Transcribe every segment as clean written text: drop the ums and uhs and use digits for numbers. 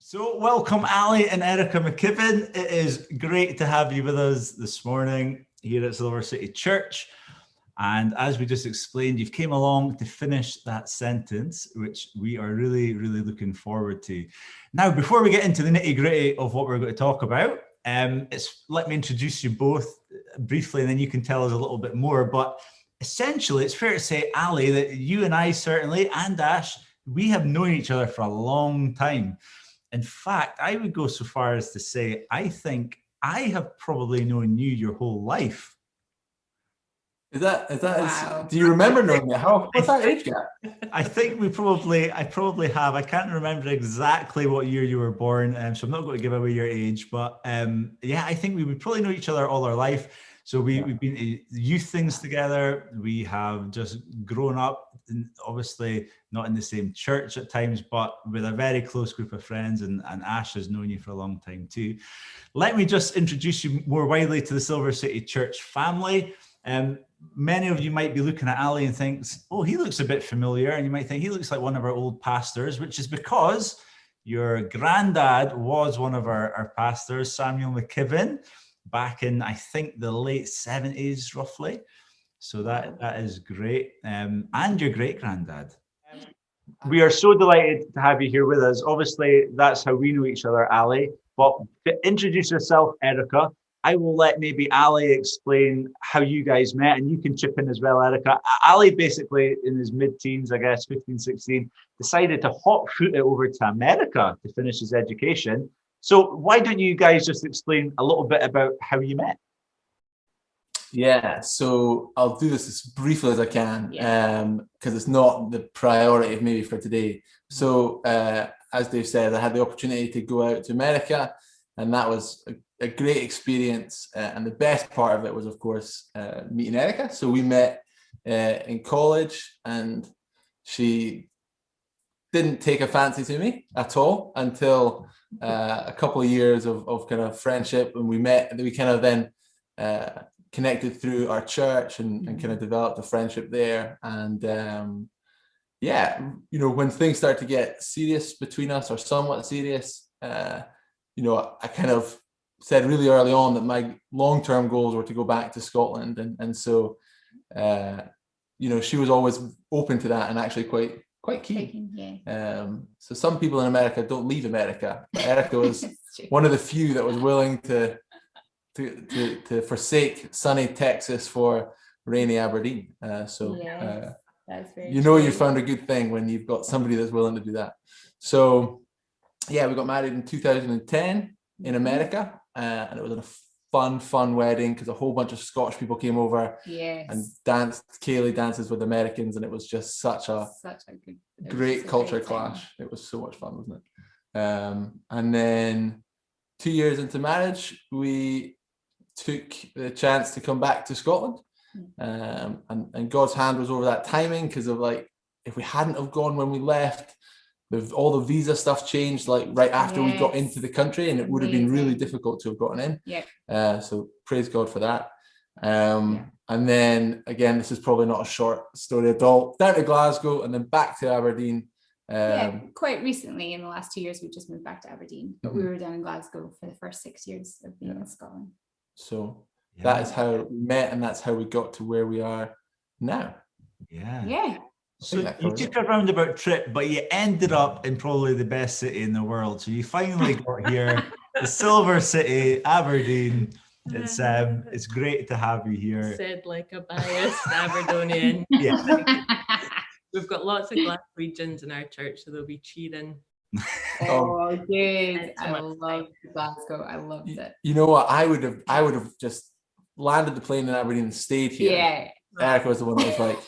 So welcome Ali and Erica McKibben. It is great to have you with us this morning here at Silver City Church. And as we just explained, you've came along to finish that sentence, which we are really looking forward to. Now, before we get into the nitty gritty of what we're going to talk about, let me introduce you both briefly, and then you can tell us a little bit more. But essentially, it's fair to say, Ali, that you and I certainly, and Ash, we have known each other for a long time. In fact, I would go so far as to say, I think I have probably known you your whole life. Wow. Do you remember knowing me? What's that age gap? I think I probably have. I can't remember exactly what year you were born, so I'm not going to give away your age, but yeah, I think we would probably know each other all our life. So we've been to youth things together. We have just grown up, obviously not in the same church at times, but with a very close group of friends, and Ash has known you for a long time too. Let me just introduce you more widely to the Silver City Church family. Many of you might be looking at Ali and think, oh, he looks a bit familiar. And you might think he looks like one of our old pastors, which is because your granddad was one of our pastors, Samuel McKibben, back in, I think, the late 70s, roughly. So that is great. And your great granddad. We are so delighted to have you here with us. Obviously, that's how we know each other, Ali. But to introduce yourself, Erica, I will let maybe Ali explain how you guys met, and you can chip in as well, Erica. Ali, basically in his mid-teens, I guess, 15, 16, decided to hot foot it over to America to finish his education. So why don't you guys just explain a little bit about how you met? Yeah, so I'll do this as briefly as I can, because it's not the priority maybe for today. So as Dave said, I had the opportunity to go out to America, and that was a great experience. And the best part of it was, of course, meeting Erica. So we met in college, and she didn't take a fancy to me at all until a couple of years of kind of friendship. And we kind of then connected through our church and kind of developed a friendship there. And yeah, you know, when things start to get serious between us, or somewhat serious, you know, I kind of said really early on that my long-term goals were to go back to Scotland. And so, you know, she was always open to that and actually quite keen. So some people in America don't leave America, but Erica was one of the few that was willing to forsake sunny Texas for rainy Aberdeen. You know, you found a good thing when you've got somebody that's willing to do that. So yeah, we got married in 2010 in America, and it was a fun wedding because a whole bunch of Scottish people came over and danced Kaylee dances with Americans, and it was just such a great culture clash. It was so much fun, wasn't it? And then 2 years into marriage, we took the chance to come back to Scotland, and God's hand was over that timing, because of, like, if we hadn't have gone when we left, all the visa stuff changed like right after we got into the country, and it would have been really difficult to have gotten in. So praise God for that. And then again, this is probably not a short story at all, down to Glasgow and then back to Aberdeen. Quite recently in the last 2 years we've just moved back to Aberdeen, but we were down in Glasgow for the first 6 years of being in Scotland. So that is how we met, and that's how we got to where we are now. So you took a roundabout trip, but you ended up in probably the best city in the world. So you finally got here, the Silver City, Aberdeen. It's great to have you here. Said like a biased Aberdonian. We've got lots of Glaswegians in our church, so they'll be cheering. Oh, good. I love Glasgow. I loved it. You know what? I would have just landed the plane in Aberdeen and stayed here. Erica was the one that was like,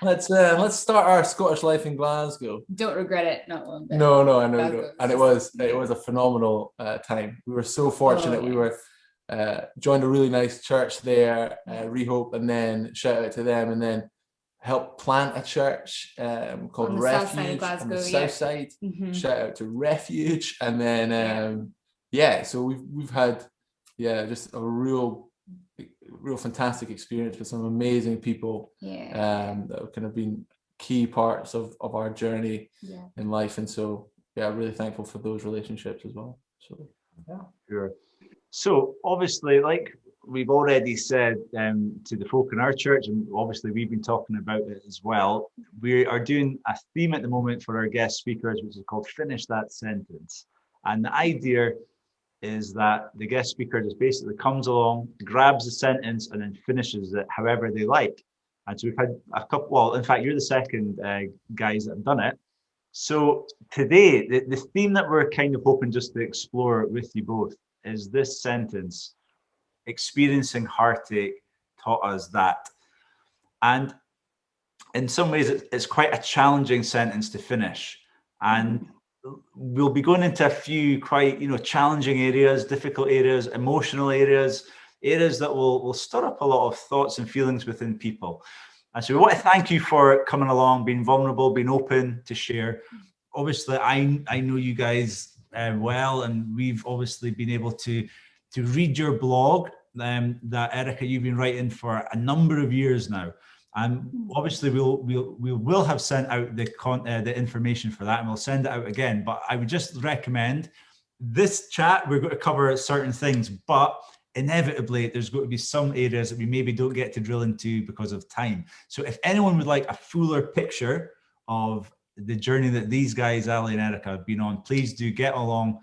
let's start our Scottish life in Glasgow. Don't regret it, not one bit. No, I know you don't. And it was a phenomenal time. We were so fortunate. We were joined a really nice church there, Rehope, and then shout out to them, and then helped plant a church called on Refuge on the south side. Shout out to Refuge, and then so we've had just a real fantastic experience with some amazing people that have kind of been key parts of our journey in life. And so really thankful for those relationships as well. So yeah. Sure. So obviously, like we've already said to the folk in our church, and obviously we've been talking about it as well, we are doing a theme at the moment for our guest speakers, which is called Finish That Sentence. And the idea is that the guest speaker just basically comes along, grabs the sentence, and then finishes it however they like. And so we've had a couple, well, in fact, you're the second guys that have done it. So today, the theme that we're kind of hoping just to explore with you both is this sentence: experiencing heartache taught us that. And in some ways, it's quite a challenging sentence to finish. And we'll be going into a few quite, challenging areas, difficult areas, emotional areas that will stir up a lot of thoughts and feelings within people. And so we want to thank you for coming along, being vulnerable, being open to share. Obviously, I know you guys well, and we've obviously been able to read your blog that, Erica, you've been writing for a number of years now. And obviously we will have sent out the information for that, and we'll send it out again. But I would just recommend this chat. We're going to cover certain things, but inevitably there's going to be some areas that we maybe don't get to drill into because of time. So if anyone would like a fuller picture of the journey that these guys, Ali and Erica, have been on, please do get onto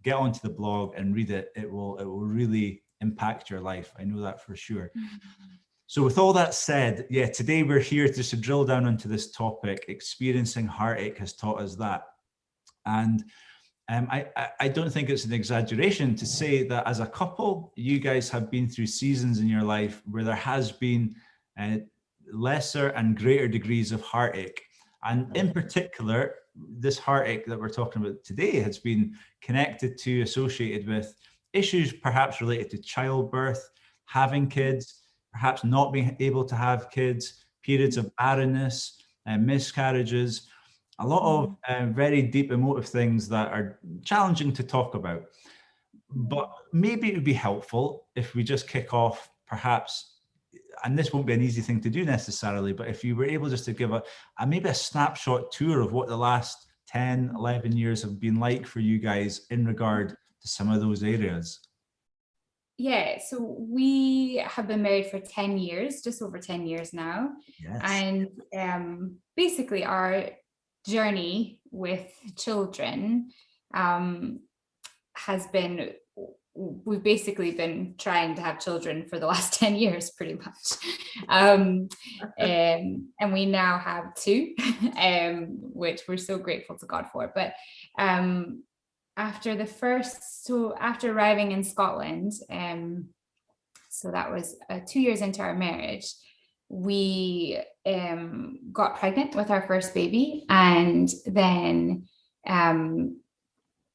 the blog and read it. It will really impact your life. I know that for sure. So with all that said, today we're here just to drill down into this topic. Experiencing heartache has taught us that. And I don't think it's an exaggeration to say that as a couple, you guys have been through seasons in your life where there has been lesser and greater degrees of heartache. And in particular, this heartache that we're talking about today has been associated with issues perhaps related to childbirth, having kids, perhaps not being able to have kids, periods of barrenness, miscarriages, a lot of very deep emotive things that are challenging to talk about. But maybe it would be helpful if we just kick off perhaps, and this won't be an easy thing to do necessarily, but if you were able just to give maybe a snapshot tour of what the last 10, 11 years have been like for you guys in regard to some of those areas. Yeah, so we have been married for 10 years, just over 10 years now. Yes. And basically our journey with children has been, we've basically been trying to have children for the last 10 years, pretty much. And we now have 2, which we're so grateful to God for. But after arriving in Scotland, so that was 2 years into our marriage, we got pregnant with our first baby, and then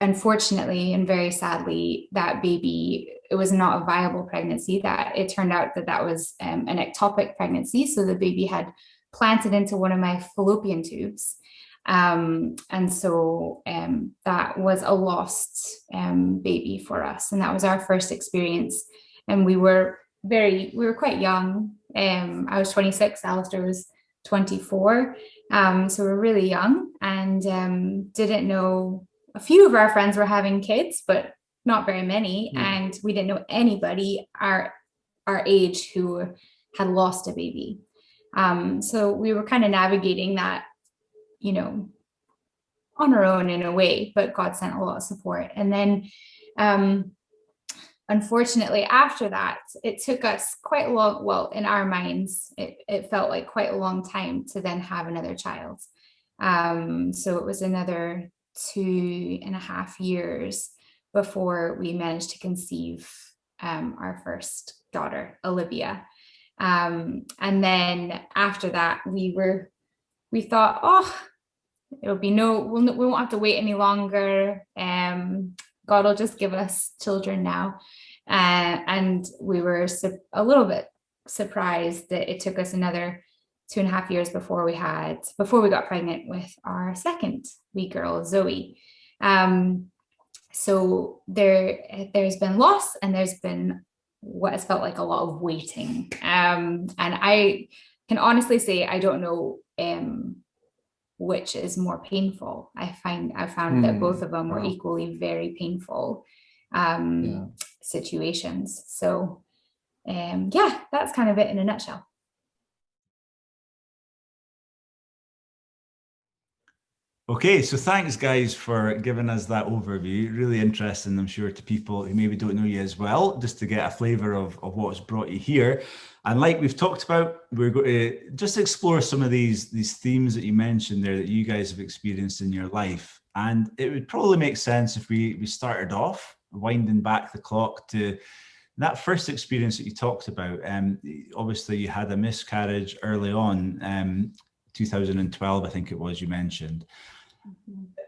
unfortunately and very sadly, that baby, it was not a viable pregnancy. That it turned out that was an ectopic pregnancy, so the baby had planted into one of my fallopian tubes. And so that was a lost baby for us, and that was our first experience. And we were quite young. I was 26, Alisdair was 24, so we're really young, and didn't know. A few of our friends were having kids, but not very many, and we didn't know anybody our age who had lost a baby. So we were kind of navigating that, on our own in a way, but God sent a lot of support. And then, unfortunately, after that, it took us quite a long, well, in our minds, it felt like quite a long time to then have another child. So it was another 2.5 years before we managed to conceive our first daughter, Olivia. And then after that, we thought, it'll be we won't have to wait any longer. God will just give us children now. And we were a little bit surprised that it took us another 2.5 years before we got pregnant with our second wee girl, Zoe. So there's been loss, and there's been what has felt like a lot of waiting. And I can honestly say I don't know which is more painful. I found that both of them were equally very painful situations. So that's kind of it in a nutshell. Okay, so thanks guys for giving us that overview. Really interesting, I'm sure, to people who maybe don't know you as well, just to get a flavour of what's brought you here. And like we've talked about, we're going to just explore some of these themes that you mentioned there that you guys have experienced in your life. And it would probably make sense if we started off winding back the clock to that first experience that you talked about. Obviously you had a miscarriage early on, 2012, I think it was, you mentioned.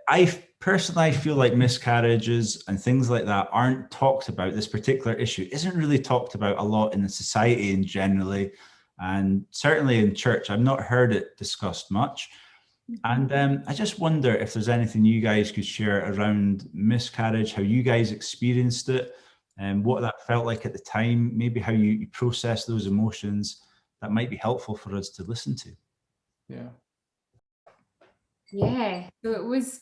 I personally feel like miscarriages and things like that aren't talked about. This particular issue isn't really talked about a lot in the society and generally, and certainly in church. I've not heard it discussed much. And I just wonder if there's anything you guys could share around miscarriage, how you guys experienced it, and what that felt like at the time, maybe how you process those emotions. That might be helpful for us to listen to. Yeah, so it was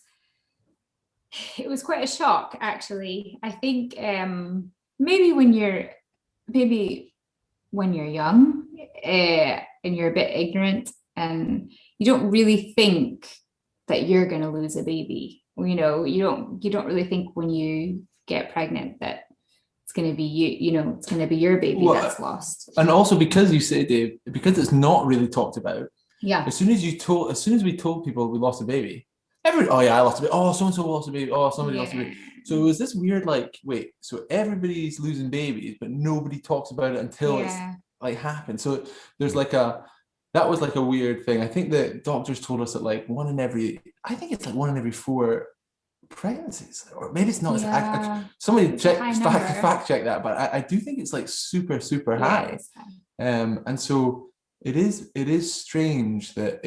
quite a shock, actually. I think maybe when you're young and you're a bit ignorant and you don't really think that you're going to lose a baby. You know, you don't really think when you get pregnant that it's going to be it's going to be your baby that's lost. And also because you say, Dave, because it's not really talked about. Yeah. As soon as we told people we lost a baby, I lost a baby. Oh, so-and-so lost a baby. Oh, somebody lost a baby. So it was this weird, like, wait, so everybody's losing babies, but nobody talks about it until it's like happened. So there's that was like a weird thing. I think the doctors told us that like one in every 4 pregnancies, or maybe it's not. Somebody fact check that, but I do think it's like super, super high. And so it is strange that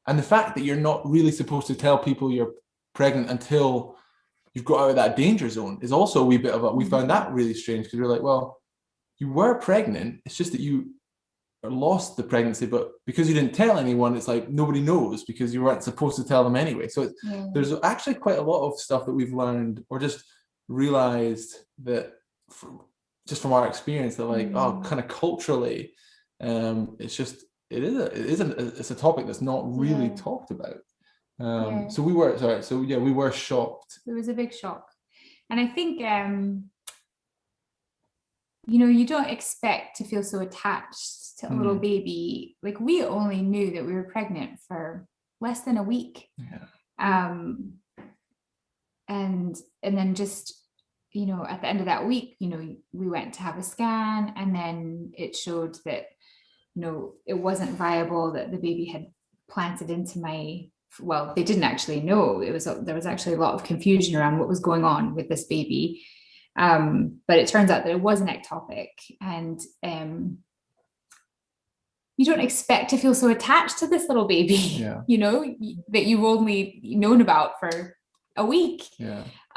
and the fact that you're not really supposed to tell people you're pregnant until you've got out of that danger zone is also a wee bit of we found that really strange, because we're like, well, you were pregnant, it's just that you lost the pregnancy, but because you didn't tell anyone, it's like nobody knows because you weren't supposed to tell them anyway. So there's actually quite a lot of stuff that we've learned or just realized that from our experience that like, kind of culturally, it's a topic that's not really talked about. So we were shocked. It was a big shock. And I think you don't expect to feel so attached to a little baby. Like, we only knew that we were pregnant for less than a week. And then just at the end of that week, we went to have a scan, and then it showed that it wasn't viable, that the baby had planted into they didn't actually know. There was actually a lot of confusion around what was going on with this baby. But it turns out that it was an ectopic, and you don't expect to feel so attached to this little baby, that you've only known about for a week.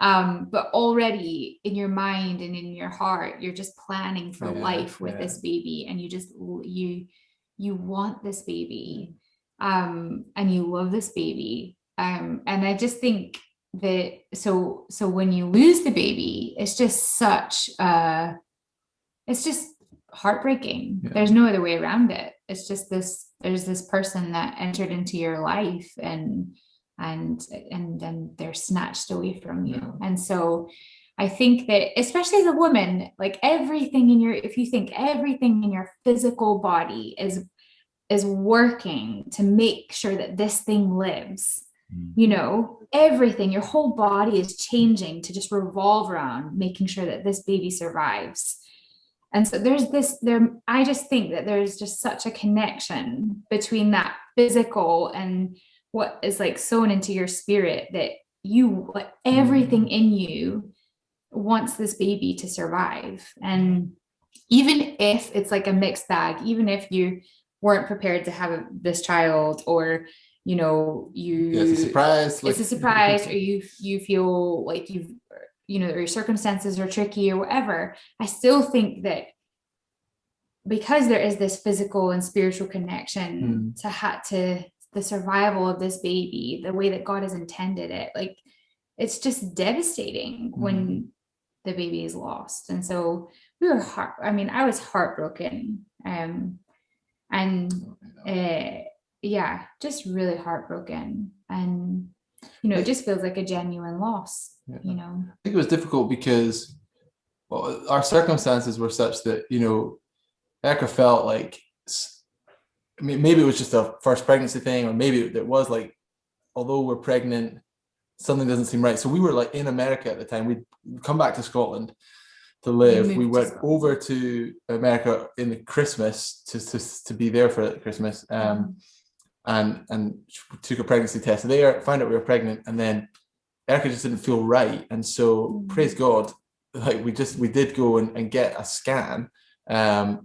But already in your mind and in your heart, you're just planning for life with this baby, and you want this baby, and you love this baby. And I just think that so when you lose the baby, it's just it's just heartbreaking. There's no other way around it. It's just there's this person that entered into your life, and then they're snatched away from you. And so I think that, especially as a woman, like everything in your physical body is working to make sure that this thing lives. Everything, your whole body is changing to just revolve around making sure that this baby survives. And so I just think that there's just such a connection between that physical and what is like sewn into your spirit, that everything in you wants this baby to survive. And even if it's like a mixed bag, even if you weren't prepared to have this child, or it's a surprise, or you feel like or your circumstances are tricky or whatever, I still think that because there is this physical and spiritual connection to the survival of this baby, the way that God has intended it, like it's just devastating when the baby is lost. And so we were I was heartbroken, just really heartbroken, and it just feels like a genuine loss. I think it was difficult because our circumstances were such that Erica felt like, maybe it was just a first pregnancy thing, or maybe it was like, although we're pregnant, something doesn't seem right. So we were like in America at the time. We'd come back to Scotland to live. We went over to America in the Christmas to be there for Christmas, and took a pregnancy test there, found out we were pregnant, and then Erica just didn't feel right. And so praise God, like we did go and get a scan, and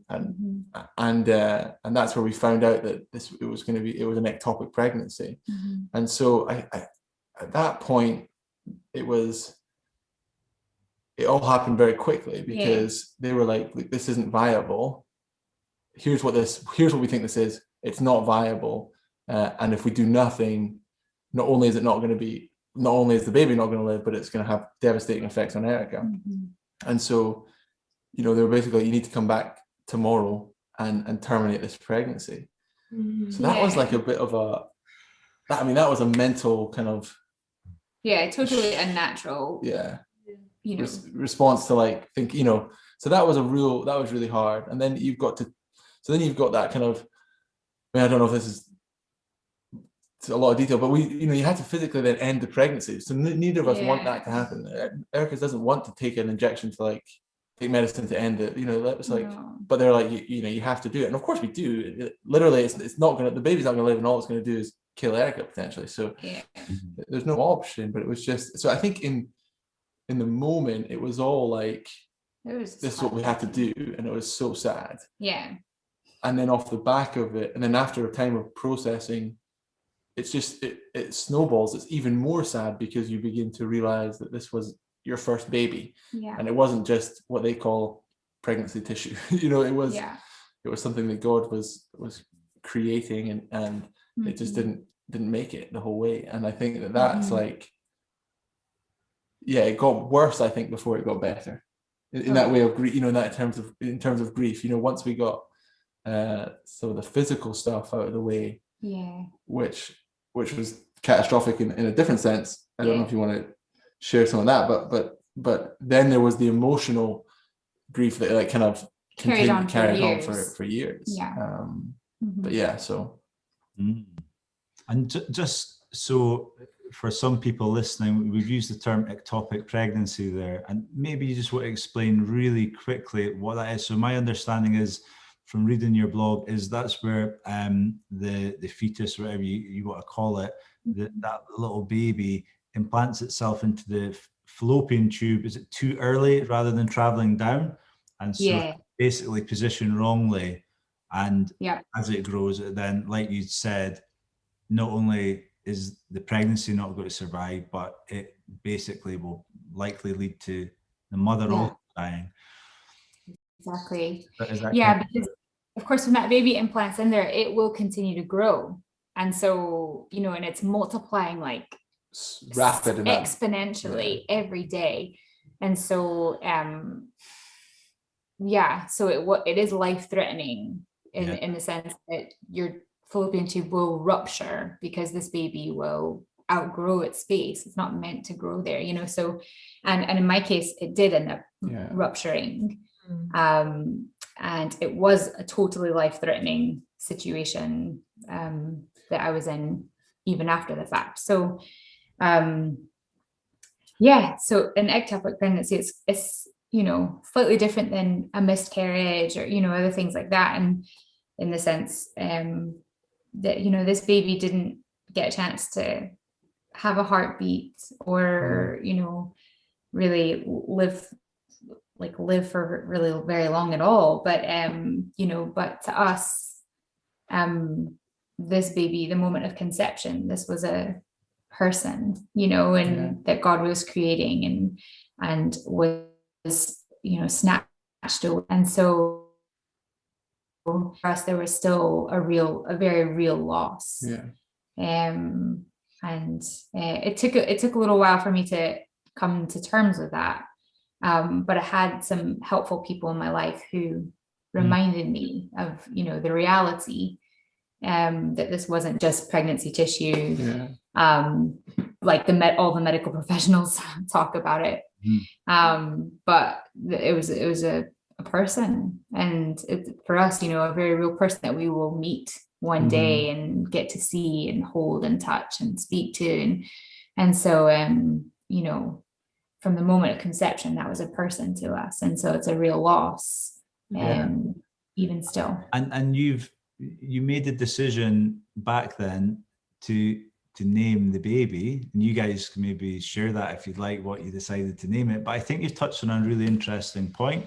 that's where we found out that it was an ectopic pregnancy. And so I at that point it all happened very quickly, because they were like, this isn't viable. Here's what we think this is. It's not viable, and if we do nothing, not only is the baby not going to live, but it's going to have devastating effects on Erica. And so they were basically, you need to come back tomorrow and terminate this pregnancy. So that was like a bit of that was a mental kind of totally unnatural response to like think, so that was really hard. And then you've got that kind of, I don't know if this is a lot of detail, but you had to physically then end the pregnancy. So neither of us want that to happen. Erica doesn't want to take an injection to like take medicine to end it. That was like, but they're like, you have to do it. And of course we do. Literally, it's not going to, the baby's not going to live, and all it's going to do is kill Erica potentially. So there's no option. But it was just, so I think in the moment it was all like, this is what we had to do, and it was so sad. And then off the back of it, and then after a time of processing, it's just it snowballs. It's even more sad because you begin to realize that this was your first baby, and it wasn't just what they call pregnancy tissue. It was something that God was creating, and it just didn't make it the whole way. And I think that's like, it got worse, I think, before it got better in that way of grief. In terms of grief. Once we got some of the physical stuff out of the way, which was catastrophic in a different sense. I don't know if you want to share some of that, but then there was the emotional grief that like kind of carried on for years. But so. And just so for some people listening, we've used the term ectopic pregnancy there, and maybe you just want to explain really quickly what that is. So my understanding is, from reading your blog, is that's where the fetus, whatever you want to call it, that little baby implants itself into the fallopian tube. Is it too early rather than traveling down? And so basically positioned wrongly. And as it grows, then, like you said, not only is the pregnancy not going to survive, but it basically will likely lead to the mother also dying. Exactly. Because of course, when that baby implants in there, it will continue to grow. And so, and it's multiplying like rapid exponentially every day. And so, so it is life-threatening in the sense that your fallopian tube will rupture because this baby will outgrow its space. It's not meant to grow there, so, and in my case, it did end up rupturing. And it was a totally life-threatening situation that I was in even after the fact. So, so an ectopic pregnancy, it's slightly different than a miscarriage or other things like that, and in the sense that this baby didn't get a chance to have a heartbeat or really live for really very long at all, but but to us, this baby, the moment of conception, this was a person, that God was creating and was snatched away. And so for us, there was still a very real loss. And it took a little while for me to come to terms with that. But I had some helpful people in my life who reminded me of, the reality, that this wasn't just pregnancy tissue. Like all the medical professionals talk about it. But it was a person, and for us, a very real person that we will meet one day and get to see and hold and touch and speak to. And so, from the moment of conception, that was a person to us. And so it's a real loss, even still. And you made the decision back then to name the baby, and you guys can maybe share that if you'd like, what you decided to name it. But I think you've touched on a really interesting point,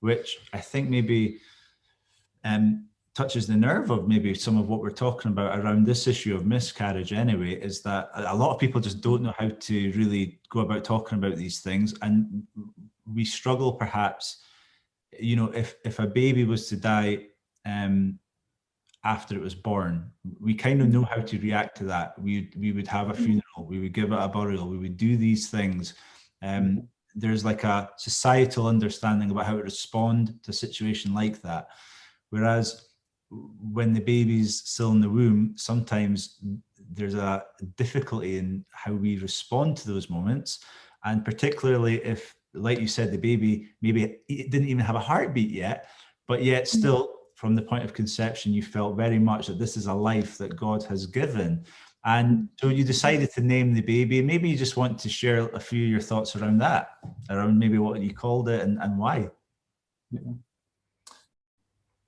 which I think maybe touches the nerve of maybe some of what we're talking about around this issue of miscarriage anyway, is that a lot of people just don't know how to really go about talking about these things. And we struggle perhaps, if a baby was to die after it was born, we kind of know how to react to that. We would have a funeral, we would give it a burial, we would do these things. There's like a societal understanding about how to respond to a situation like that. Whereas when the baby's still in the womb, sometimes there's a difficulty in how we respond to those moments. And particularly if, like you said, the baby maybe it didn't even have a heartbeat yet, but yet still from the point of conception, you felt very much that this is a life that God has given. And so you decided to name the baby. Maybe you just want to share a few of your thoughts around that, around maybe what you called it and why.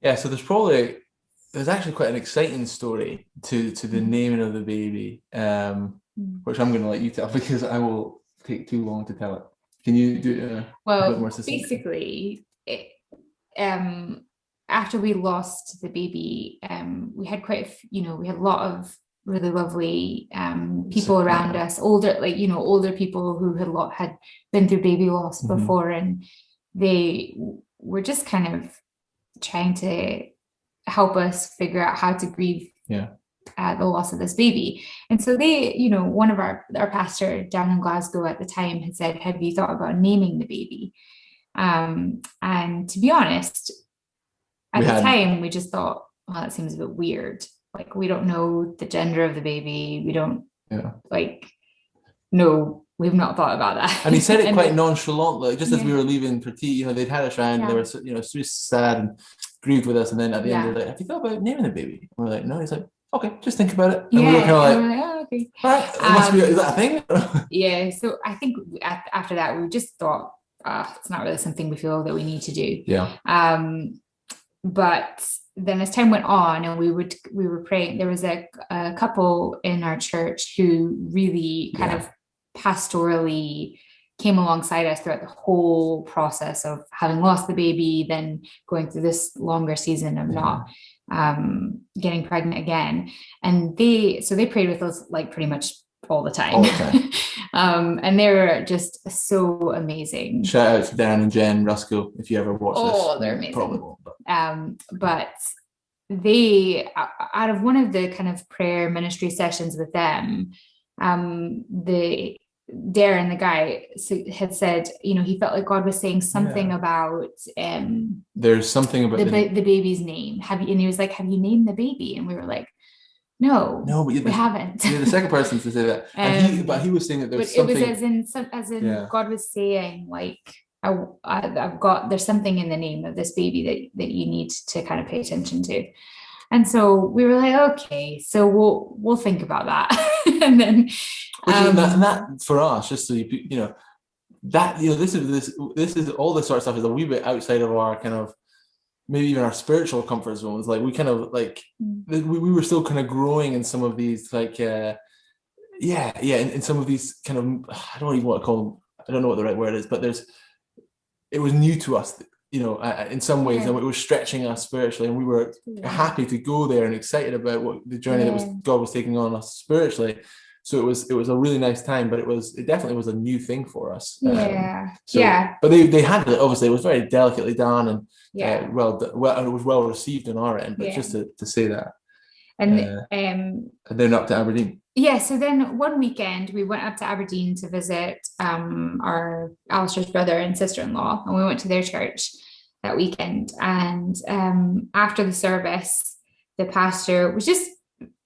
Yeah, so there's actually quite an exciting story to the naming of the baby, which I'm going to let you tell because I will take too long to tell it. Can you do it a bit more succinct? Basically, after we lost the baby, we had we had a lot of really lovely people around us, older people who had been through baby loss before, and they were just kind of trying to help us figure out how to grieve the loss of this baby. And so they, one of our pastor down in Glasgow at the time had said, have you thought about naming the baby? And to be honest, at the time we just thought, well, that seems a bit weird. Like, we don't know the gender of the baby. We don't we've not thought about that. And he said it quite nonchalantly, just as we were leaving for tea, they'd had us around and they were, so sad and grieved with us. And then at the end, they're like, have you thought about naming the baby? And we're like, no. He's like, okay, just think about it. And we were kind of like, oh, okay. Is that a thing? So I think after that, we just thought, it's not really something we feel that we need to do. But then as time went on and we were praying, there was a couple in our church who really kind of pastorally came alongside us throughout the whole process of having lost the baby, then going through this longer season of not getting pregnant again. And they prayed with us like pretty much all the time. And they were just so amazing. Shout out to Dan and Jen Rusko if you ever watch this. Oh, they're amazing. Probably won't, but they, out of one of the kind of prayer ministry sessions with them, Darren, the guy, had said, he felt like God was saying something about there's something about the baby's name. And he was like, have you named the baby? And we were like, no, but we haven't. You're the second person to say that. And he was saying that there was something. It was as in God was saying, like, there's something in the name of this baby that you need to kind of pay attention to. And so we were like, okay, so we'll think about that. And then that for us, just so this is all this sort of stuff is a wee bit outside of our kind of maybe even our spiritual comfort zones. Like we kind of like we were still kind of growing in some of these like in some of these kind of, I don't even want to call them, I don't know what the right word is, but it was new to us, in some ways, and it was stretching us spiritually, and we were happy to go there and excited about what the journey that God was taking on us spiritually. So it was a really nice time, but it definitely was a new thing for us. But they had it, obviously it was very delicately done and it was well received on our end, but just to say that. And then up to Aberdeen. Yeah, so then one weekend we went up to Aberdeen to visit our Alisdair's brother and sister-in-law, and we went to their church that weekend. And after the service, the pastor was just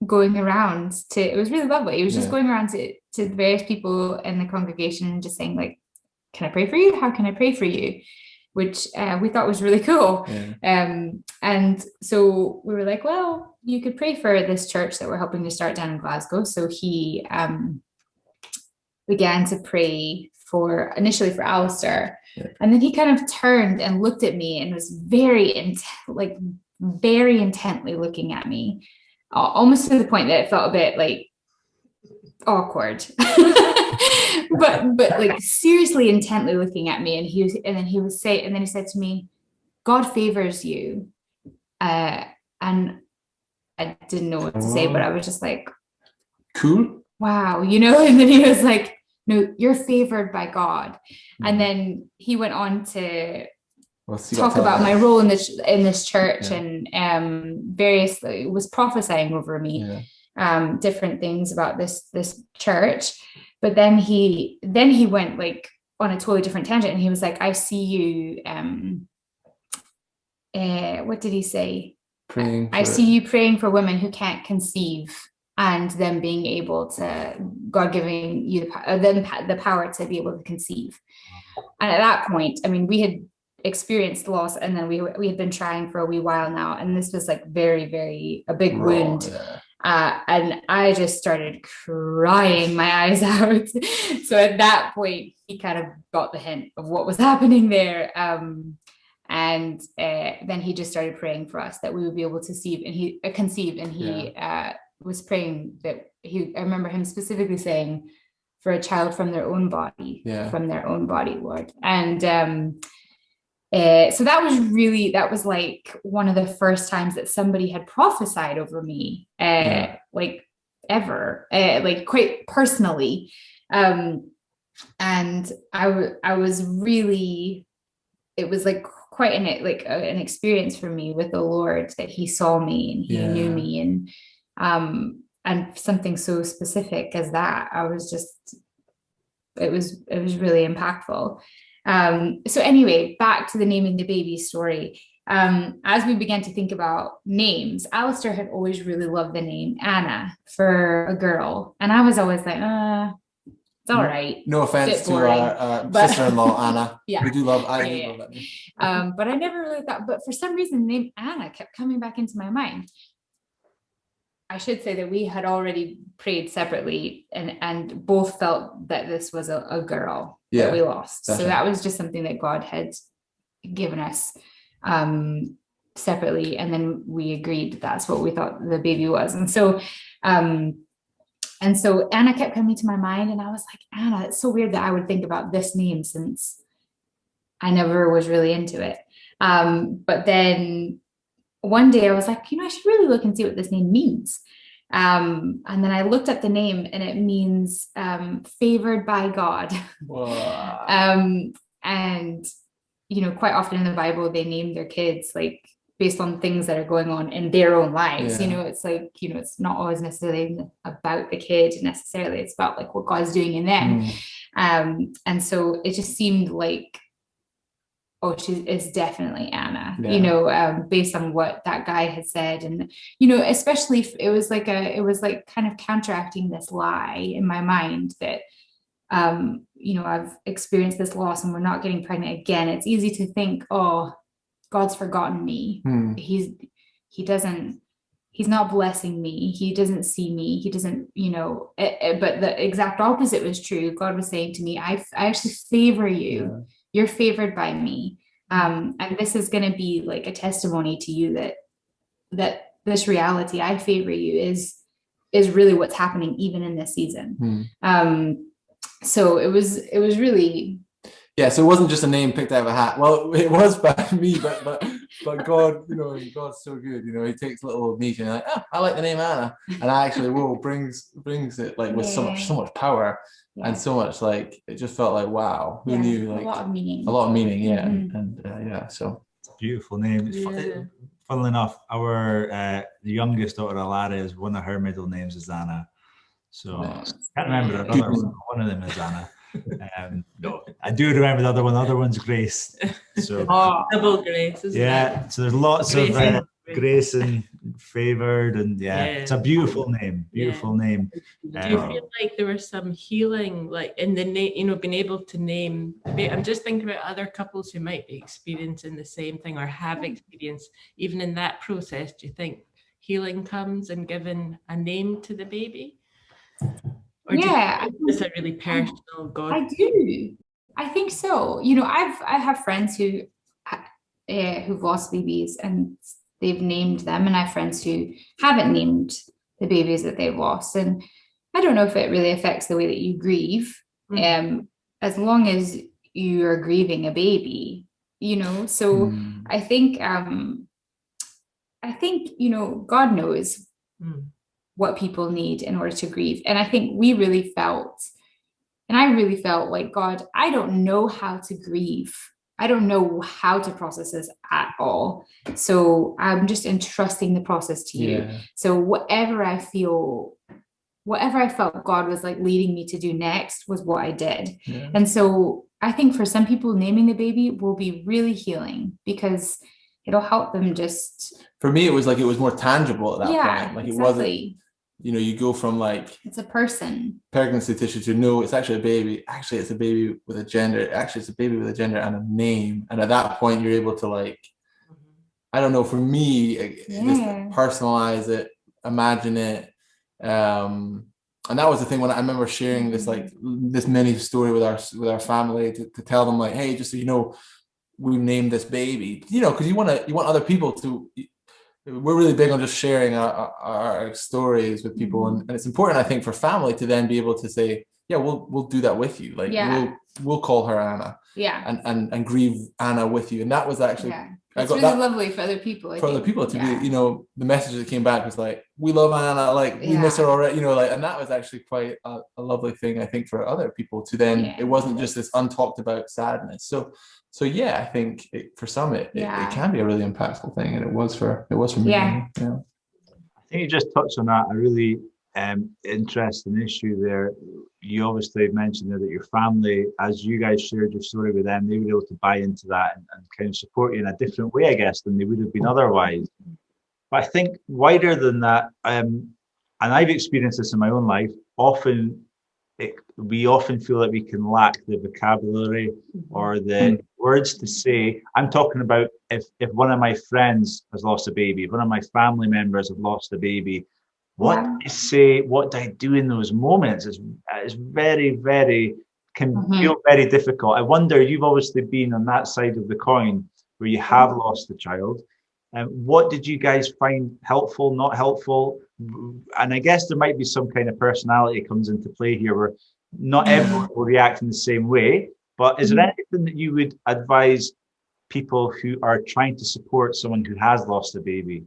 going around it was really lovely. He was just going around to various people in the congregation and just saying, like, can I pray for you? How can I pray for you? Which we thought was really cool. And so we were like, well, you could pray for this church that we're helping to start down in Glasgow. So he began to pray initially for Alisdair. And then he kind of turned and looked at me and was very intently looking at me, almost to the point that it felt a bit like awkward. but like seriously intently looking at me, and then he said to me, God favors you. And I didn't know what to say, but I was just like, cool, wow, and then he was like, no, you're favored by God. And then he went on to talk about my role in this church, and variously was prophesying over me different things about this church. But then he went like on a totally different tangent, and he was like, I see you what did he say? I see you praying for women who can't conceive, and them being able to, God giving you the power to be able to conceive. And at that point, I mean, we had experienced loss, and then we had been trying for a wee while now, and this was like very, very a big wound. And I just started crying my eyes out. So at that point, he kind of got the hint of what was happening there. And then he just started praying for us that we would be able to conceive. And he was praying that I remember him specifically saying, for a child from their own body, Lord. And so that was like one of the first times that somebody had prophesied over me, like ever, like quite personally. And I was really, it was like quite an experience for me with the Lord, that he saw me and he knew me, and something so specific as that, I was just, it was really impactful. So anyway, back to the naming the baby story. As we began to think about names, Alisdair had always really loved the name Anna for a girl. And I was always like, it's all right. No offense to our sister-in-law, Anna. We do love that name. But I never really thought, but for some reason, the name Anna kept coming back into my mind. I should say that we had already prayed separately, and both felt that this was a girl that we lost. Definitely. So that was just something that God had given us separately. And then we agreed that's what we thought the baby was. And so Anna kept coming to my mind, and I was like, Anna, it's so weird that I would think about this name, since I never was really into it. But then one day I was like, I should really look and see what this name means. And then I looked at the name, and it means favored by God. And, quite often in the Bible, they name their kids like based on things that are going on in their own lives. It's like, it's not always necessarily about the kid necessarily. It's about like what God's doing in them. And so it just seemed like, oh, she is definitely Anna, based on what that guy had said. And, especially if it was like kind of counteracting this lie in my mind that, I've experienced this loss and we're not getting pregnant again. It's easy to think, oh, God's forgotten me. He's not blessing me. He doesn't see me. He doesn't, but the exact opposite was true. God was saying to me, I actually favor you. You're favored by me. And this is going to be like a testimony to you that this reality, I favor you, is really what's happening even in this season. So it was really. Yeah. So it wasn't just a name picked out of a hat. Well, it was by me, but God, God's so good. He takes little me and like, I like the name Anna, and I actually brings it like with so much power. And so much, like, it just felt like, wow, who knew? Like, a lot of meaning. Yeah. Mm-hmm. And so beautiful name. It's funnily enough, our the youngest daughter, Alara, one of her middle names is Anna. So I can't remember the other one. One of them is Anna. No, I do remember the other one. The other one's Grace. So double grace, isn't it? So there's lots Grace of grace and favored, and it's a beautiful name. Beautiful name. Do you feel like there was some healing, like in the name, you know, being able to name the baby? I'm just thinking about other couples who might be experiencing the same thing or have experienced. Even in that process, do you think healing comes in giving a name to the baby? Or it's a really personal God. I do. I think so. You know, I have friends who've lost babies and they've named them, and I have friends who haven't named the babies that they've lost. And I don't know if it really affects the way that you grieve, as long as you are grieving a baby, you know. So I think you know, God knows what people need in order to grieve. And I think I really felt like, God, I don't know how to grieve. I don't know how to process this at all. So I'm just entrusting the process to you. So whatever I felt God was like leading me to do next was what I did. And so I think for some people, naming the baby will be really healing, because it'll help them just. For me, it was more tangible at that point. Like exactly. It wasn't, you know, you go from like it's a person, pregnancy tissue, to no, it's actually a baby. Actually, it's a baby with a gender. Actually, it's a baby with a gender and a name. And at that point, you're able to, like, I don't know, for me, just personalize it, imagine it. And that was the thing when I remember sharing this mini story with our family to tell them, like, hey, just so you know, we named this baby, you know, because you want other people to. We're really big on just sharing our stories with people, and it's important, I think, for family to then be able to say, yeah, we'll do that with you. Like we'll call her Anna. And grieve Anna with you. And that was actually it's really lovely for other people. Other people to be, you know, the message that came back was like, we love Anna, like we miss her already, you know, like, and that was actually quite a lovely thing, I think, for other people to then, it wasn't just this untalked about sadness. So yeah, I think for some it can be a really impactful thing, and it was for me. I think you just touched on that, a really interesting issue there. You obviously mentioned there that your family, as you guys shared your story with them, they were able to buy into that and kind of support you in a different way, I guess, than they would have been otherwise. But I think wider than that, and I've experienced this in my own life, we often feel that we can lack the vocabulary or the words to say. I'm talking about if one of my friends has lost a baby, if one of my family members have lost a baby, what do I say, what do I do in those moments is very, very, can feel very difficult. I wonder, you've obviously been on that side of the coin where you have lost a child. What did you guys find helpful, not helpful? And I guess there might be some kind of personality comes into play here where not everyone will react in the same way. But is there anything that you would advise people who are trying to support someone who has lost a baby?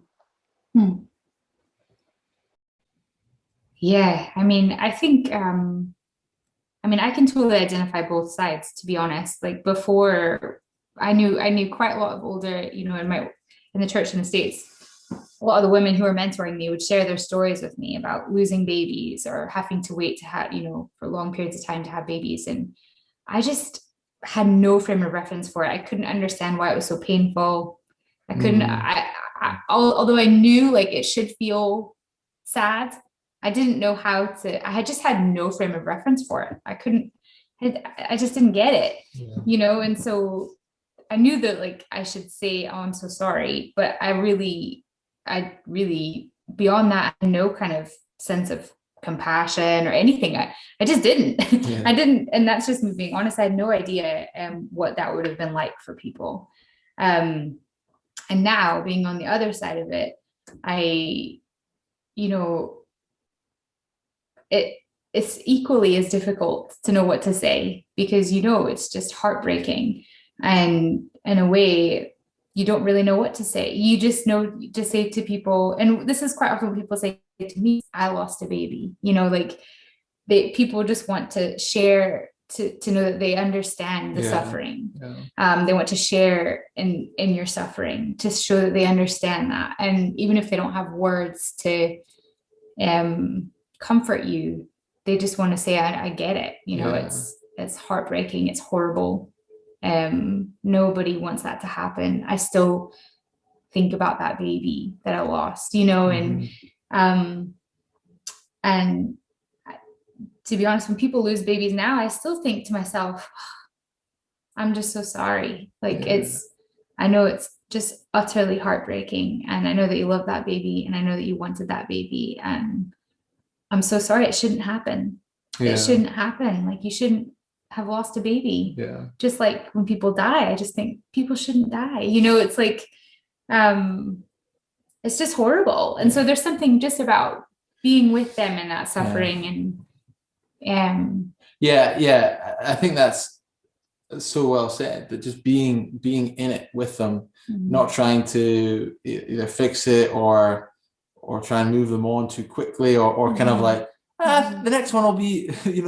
Yeah, I mean, I think, I can totally identify both sides, to be honest. Like before, I knew quite a lot of older, you know, in the church in the States, a lot of the women who were mentoring me would share their stories with me about losing babies or having to wait to have, you know, for long periods of time to have babies. And I just had no frame of reference for it. I couldn't understand why it was so painful. I couldn't, although I knew like it should feel sad, I didn't know how to, I had just had no frame of reference for it. I just didn't get it, you know? And so I knew that like I should say, oh, I'm so sorry, but I really, beyond that, no kind of sense of compassion or anything. I just didn't. I didn't, and that's just me being honest. I had no idea what that would have been like for people. And now being on the other side of it, it's equally as difficult to know what to say, because it's just heartbreaking, and in a way you don't really know what to say. You just know to say to people, and this is quite often when people say to me, I lost a baby, like people just want to share to know that they understand the Yeah. suffering. Yeah. They want to share in your suffering, to show that they understand that. And even if they don't have words to comfort you, they just want to say, I get it. You know, Yeah. it's heartbreaking. It's horrible. Nobody wants that to happen. I still think about that baby that I lost, you know, and to be honest, when people lose babies now, I still think to myself, I'm just so sorry. Like I know it's just utterly heartbreaking, and I know that you love that baby, and I know that you wanted that baby, and I'm so sorry. It shouldn't happen. It shouldn't happen. Like, you shouldn't have lost a baby. Yeah. Just like when people die, I just think people shouldn't die. You know, it's like, it's just horrible. And so there's something just about being with them in that suffering yeah, I think that's so well said, that just being in it with them, not trying to either fix it or try and move them on too quickly, or kind of like, the next one will be, think.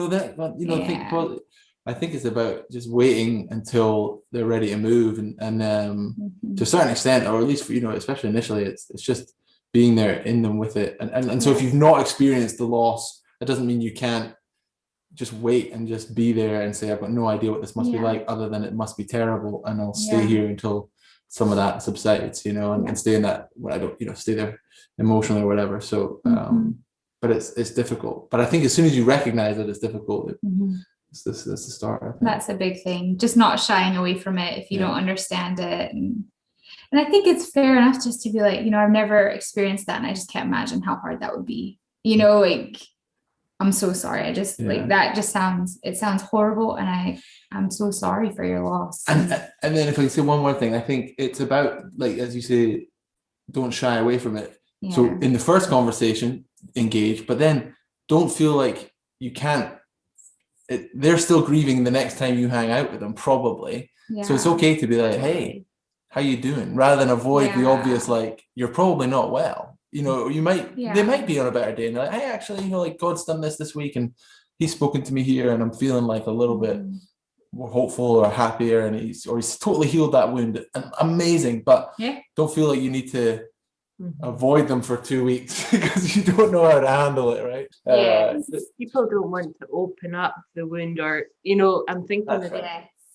I think it's about just waiting until they're ready to move, and to a certain extent, or at least for, especially initially, it's just being there in them with it, and so if you've not experienced the loss, that doesn't mean you can't just wait and just be there and say, I've got no idea what this must be like, other than it must be terrible, and I'll stay here until some of that subsides, and stay in that, when I don't, stay there emotionally or whatever. So, but it's difficult. But I think as soon as you recognize that it's difficult, it's the start. I think. That's a big thing. Just not shying away from it if you don't understand it. And I think it's fair enough just to be like, I've never experienced that, and I just can't imagine how hard that would be. Like, I'm so sorry. I just like that. Just sounds horrible, and I'm so sorry for your loss. And then if I can say one more thing, I think it's about, like, as you say, don't shy away from it. Yeah. So in the first conversation, engage, but then don't feel like you can't. They're still grieving the next time you hang out with them, probably. Yeah. So it's okay to be like, hey, how you doing? Rather than avoid the obvious, like, you're probably not well. You might, they might be on a better day, and they're like, hey, actually, like, God's done this week, and he's spoken to me here, and I'm feeling like a little bit more hopeful or happier, and he's totally healed that wound. And amazing, but don't feel like you need to avoid them for 2 weeks because you don't know how to handle it, right? People don't want to open up the wound, or I'm thinking of it,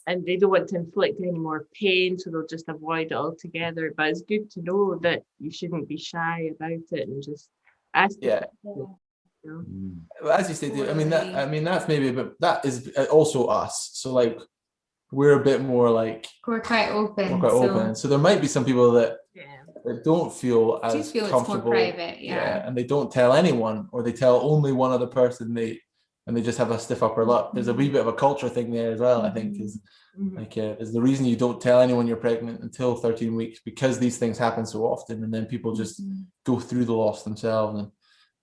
and they don't want to inflict any more pain, so they'll just avoid it altogether. But it's good to know that you shouldn't be shy about it, and just ask. As you say, I mean that's maybe a bit, that is also us. So, like, we're a bit more like, we're quite open. So there might be some people that don't feel as comfortable. It's more private, and they don't tell anyone, or they tell only one other person, and they just have a stiff upper lip. There's a wee bit of a culture thing there as well, I think, is like, is the reason you don't tell anyone you're pregnant until 13 weeks, because these things happen so often, and then people just go through the loss themselves.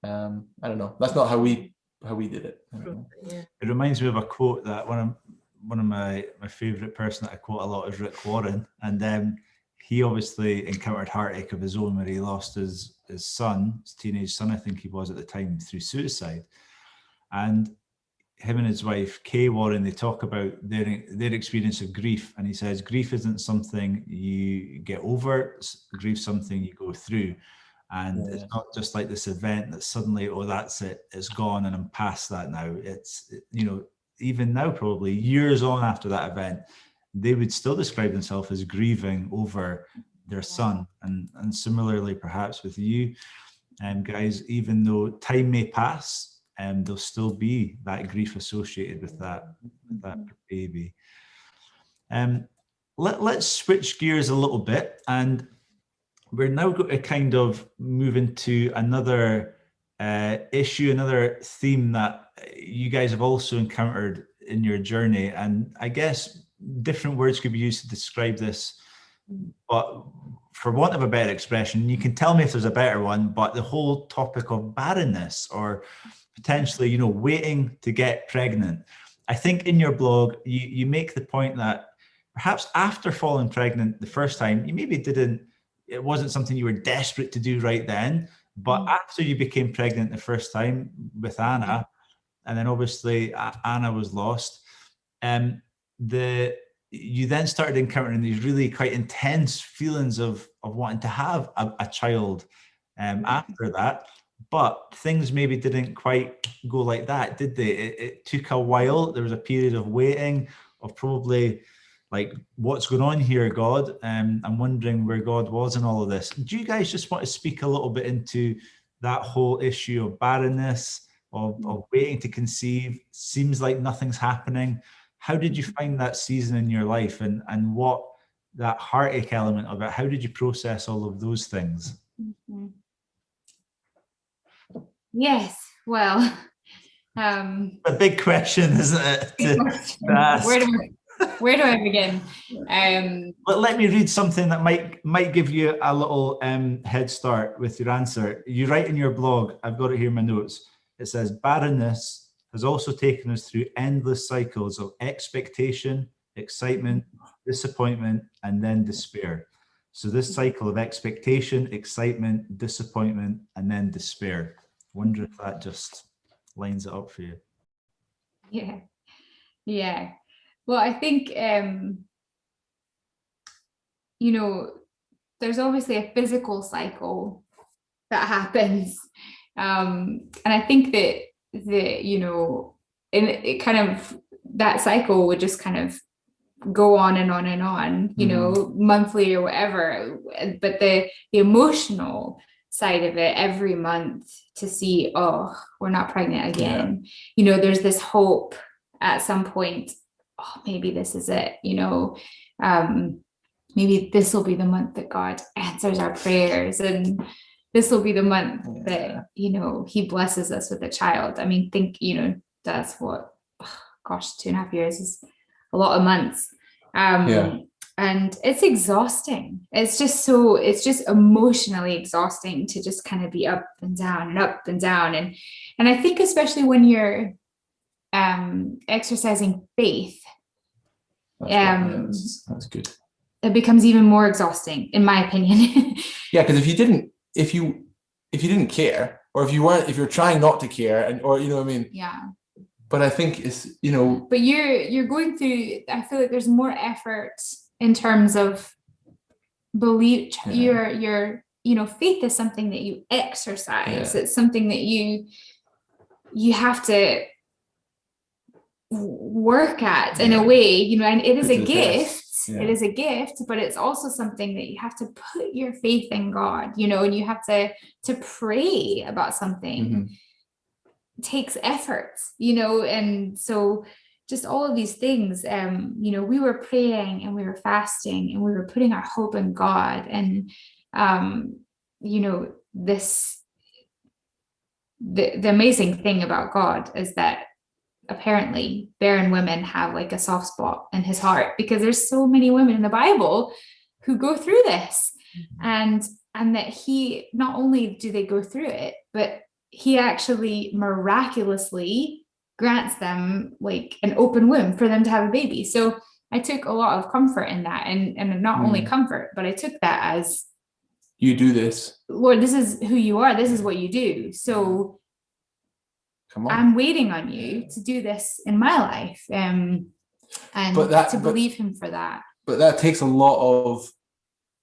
And I don't know, that's not how we did it. It reminds me of a quote that one of my favorite person that I quote a lot is Rick Warren, and he obviously encountered heartache of his own where he lost his son, his teenage son, I think he was at the time, through suicide. And him and his wife, Kay Warren, they talk about their experience of grief. And he says, grief isn't something you get over, grief's something you go through. And it's not just like this event that suddenly, oh, that's it, it's gone and I'm past that now. It's, even now, probably years on after that event, they would still describe themselves as grieving over their son. And similarly, perhaps with you, guys, even though time may pass, there'll still be that grief associated with that baby. Let's switch gears a little bit, and we're now going to kind of move into another issue, another theme that you guys have also encountered in your journey. And I guess different words could be used to describe this, but for want of a better expression, you can tell me if there's a better one, but the whole topic of barrenness, or potentially, waiting to get pregnant. I think in your blog, you make the point that perhaps after falling pregnant the first time, you maybe it wasn't something you were desperate to do right then, but after you became pregnant the first time with Anna, and then obviously Anna was lost, you then started encountering these really quite intense feelings of wanting to have a child after that, but things maybe didn't quite go like that, did they? It took a while. There was a period of waiting, of probably like, what's going on here, God? I'm wondering where God was in all of this. Do you guys just want to speak a little bit into that whole issue of barrenness, of waiting to conceive? Seems like nothing's happening. How did you find that season in your life, and what that heartache element of it? How did you process all of those things? Yes, well, a big question, isn't it? To ask. Where do I begin? But let me read something that might give you a little head start with your answer. You write in your blog, I've got it here in my notes. It says, barrenness has also taken us through endless cycles of expectation, excitement, disappointment, and then despair. So this cycle of expectation, excitement, disappointment, and then despair. Wonder if that just lines it up for you. Yeah. Well, I think, there's obviously a physical cycle that happens. And I think that it kind of, that cycle would just kind of go on and on and on, monthly or whatever. But the emotional side of it, every month to see, oh, we're not pregnant again. Yeah. There's this hope at some point, oh, maybe this is it, maybe this will be the month that God answers our prayers, and this will be the month that, he blesses us with a child. I mean, that's what, 2.5 years is a lot of months. And it's exhausting. It's just emotionally exhausting to just kind of be up and down and up and down. And I think especially when you're exercising faith, that's good. It becomes even more exhausting, in my opinion. Yeah, because if you didn't care, or if you're trying not to care, or you know what I mean. Yeah. But I think it's But you're going through. I feel like there's more effort in terms of belief. Yeah. Your faith is something that you exercise. Yeah. It's something that you have to work at in a way, and it is a gift. Yeah. It is a gift, but it's also something that you have to put your faith in God, and you have to pray about something. Mm-hmm. It takes effort, and so just all of these things, we were praying and we were fasting and we were putting our hope in God. And, the amazing thing about God is that apparently barren women have like a soft spot in his heart, because there's so many women in the Bible who go through this. Mm-hmm. And that he, not only do they go through it, but he actually miraculously grants them like an open womb for them to have a baby. So I took a lot of comfort in that, and not only comfort, but I took that as, you do this, Lord, this is who you are. This is what you do. So come on. I'm waiting on you to do this in my life, and to believe him for that. But that takes a lot of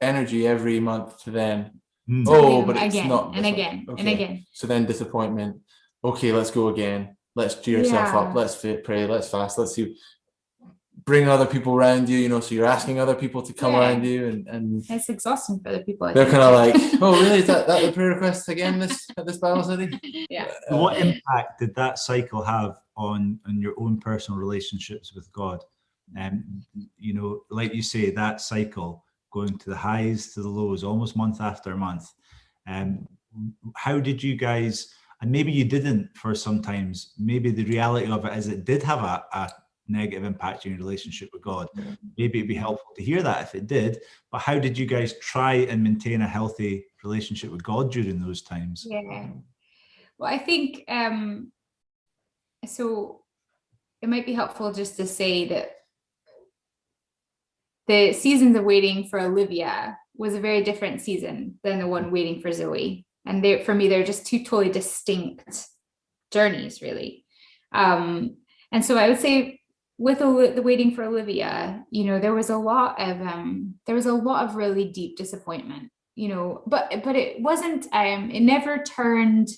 energy every month to then, but it's again, not. And again, okay. And again. So then disappointment. Okay, let's go again. Let's cheer yourself up. Let's pray. Let's fast. Let's see. Bring other people around you, so you're asking other people to come around you, and it's exhausting for other people. They're kind of like, oh, really? Is that the prayer request again at this Bible study? Yeah. What impact did that cycle have on your own personal relationships with God? Like you say, that cycle going to the highs to the lows, almost month after month. How did you guys? And maybe you didn't for sometimes. Maybe the reality of it is it did have a negative impact on your relationship with God. Maybe it'd be helpful to hear that if it did. But how did you guys try and maintain a healthy relationship with God during those times? Yeah. Well, I think so it might be helpful just to say that the seasons of waiting for Olivia was a very different season than the one waiting for Zoe. And for me, they're just two totally distinct journeys, really. And so I would say the waiting for Olivia, you know, there was a lot of really deep disappointment, you know, but it wasn't, it never turned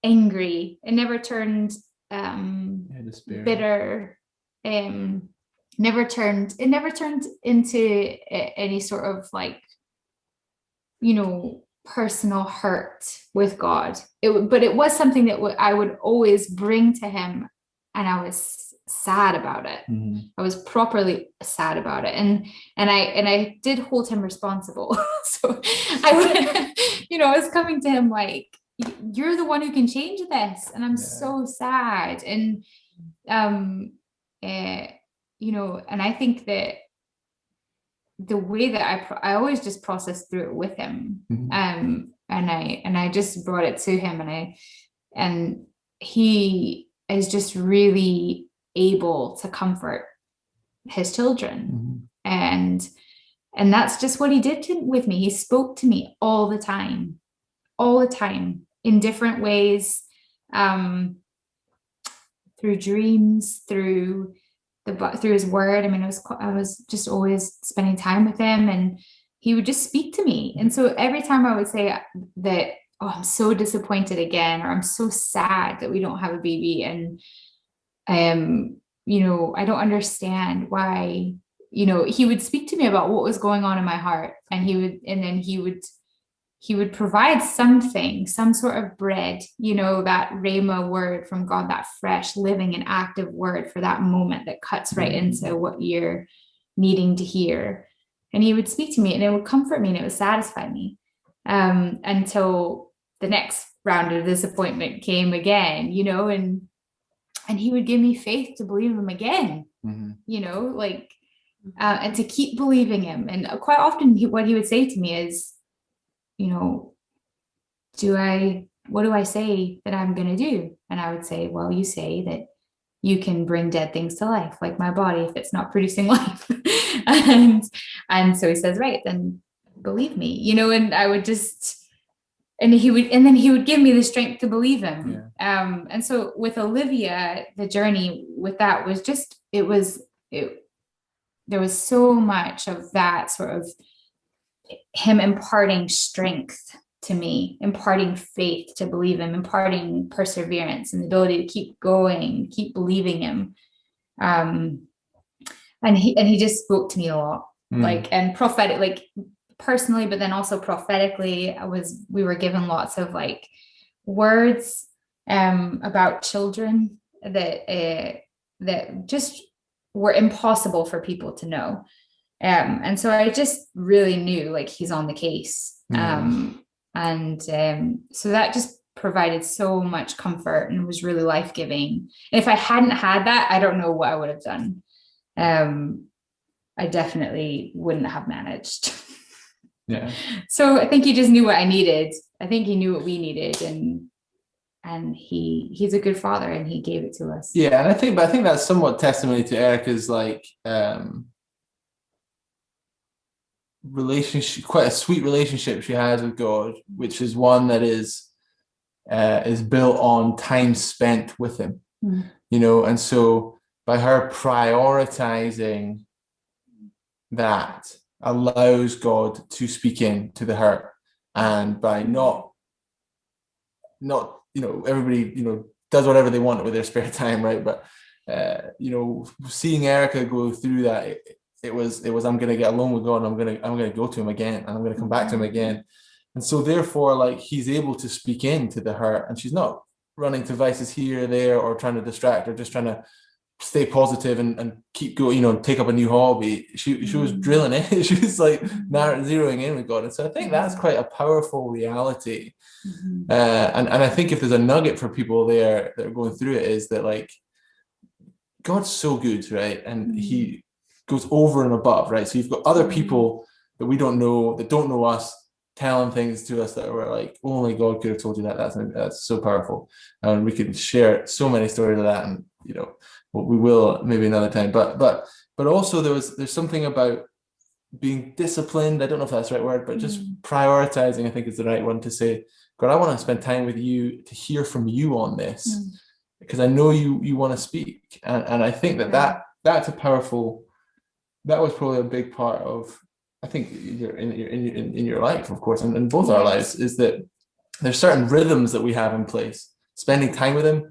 angry. It never turned bitter. It never turned into any sort of like, you know, personal hurt with God. But it was something that I would always bring to him, and I was sad about it. I was properly sad about it, and I did hold him responsible. So I would, you know, I was coming to him like, you're the one who can change this, and I'm so sad. And you know, and I think that the way that I always just processed through it with him, and I just brought it to him, and he is just really able to comfort his children. And that's just what he did with me. He spoke to me all the time in different ways, through dreams, through his word. I mean, I was just always spending time with him, and he would just speak to me. And so every time I would say that, oh, I'm so disappointed again, or I'm so sad that we don't have a baby, and you know, I don't understand why, you know, he would speak to me about what was going on in my heart, and he would provide something, some sort of bread, you know, that Rhema word from God, that fresh, living and active word for that moment that cuts right into what you're needing to hear. And he would speak to me, and it would comfort me, and it would satisfy me, until the next round of disappointment came again, you know, and he would give me faith to believe him again, you know, like, and to keep believing him. And quite often what he would say to me is, you know, what do I say that I'm going to do? And I would say, well, you say that you can bring dead things to life, like my body, if it's not producing life. and so he says, right, then believe me, you know. And I would just, and then he would give me the strength to believe him. And so with Olivia, the journey with that was just, there was so much of that sort of him imparting strength to me, imparting faith to believe him, imparting perseverance and the ability to keep going, keep believing him. And he just spoke to me a lot, like, and prophetic, like personally, but then also prophetically. We were given lots of like words about children that just were impossible for people to know. And so I just really knew, like, he's on the case. So that just provided so much comfort and was really life-giving. And if I hadn't had that, I don't know what I would have done. I definitely wouldn't have managed. Yeah. So I think he just knew what I needed. I think he knew what we needed, and he's a good father, and he gave it to us. Yeah, and I think that's somewhat testimony to Erica's like relationship, quite a sweet relationship she has with God, which is one that is built on time spent with him. You know, and so by her prioritizing that allows God to speak into the hurt, and by not you know, everybody, you know, does whatever they want with their spare time, right? But you know, seeing Erica go through that, it was I'm going to get alone with God, and I'm going to go to him again, and I'm going to come back to him again. And so therefore, like, he's able to speak into the hurt, and she's not running to vices here or there, or trying to distract, or just trying to stay positive and keep going, you know, take up a new hobby. She was drilling it. She was like zeroing in with God. And so I think that's quite a powerful reality. And I think if there's a nugget for people there that are going through it, is that, like, God's so good, right? And he goes over and above, right? So you've got other people that we don't know, that don't know us, telling things to us that were like, only God could have told you that. That's so powerful. And we could share so many stories of that, and, you know, we will maybe another time. But also there's something about being disciplined. I don't know if that's the right word, but just prioritizing, I think, is the right one, to say, God, I want to spend time with you, to hear from you on this. because I know you want to speak. And I think that's a powerful, that was probably a big part of, I think, in your life, of course, and in both our lives, is that there's certain rhythms that we have in place. Spending time with him,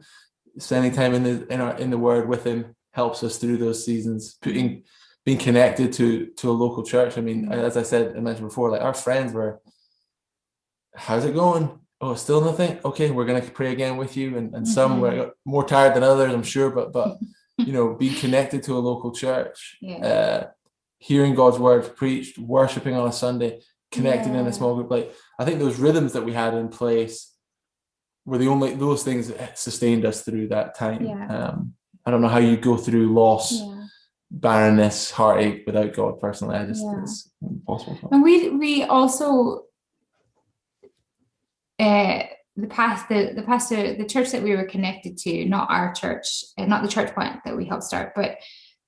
spending time in the Word with him helps us through those seasons. Being connected to a local church. I mean, as I mentioned before, like our friends were, how's it going? Oh, still nothing? Okay, we're gonna pray again with you. And some were more tired than others, I'm sure, but you know, being connected to a local church, hearing God's word preached, worshiping on a Sunday, connecting in a small group. Like, I think those rhythms that we had in place were those things that sustained us through that time. I don't know how you go through loss, barrenness, heartache without God. Personally, it's impossible. And we also the pastor, the church that we were connected to, not our church, not the church plant that we helped start, but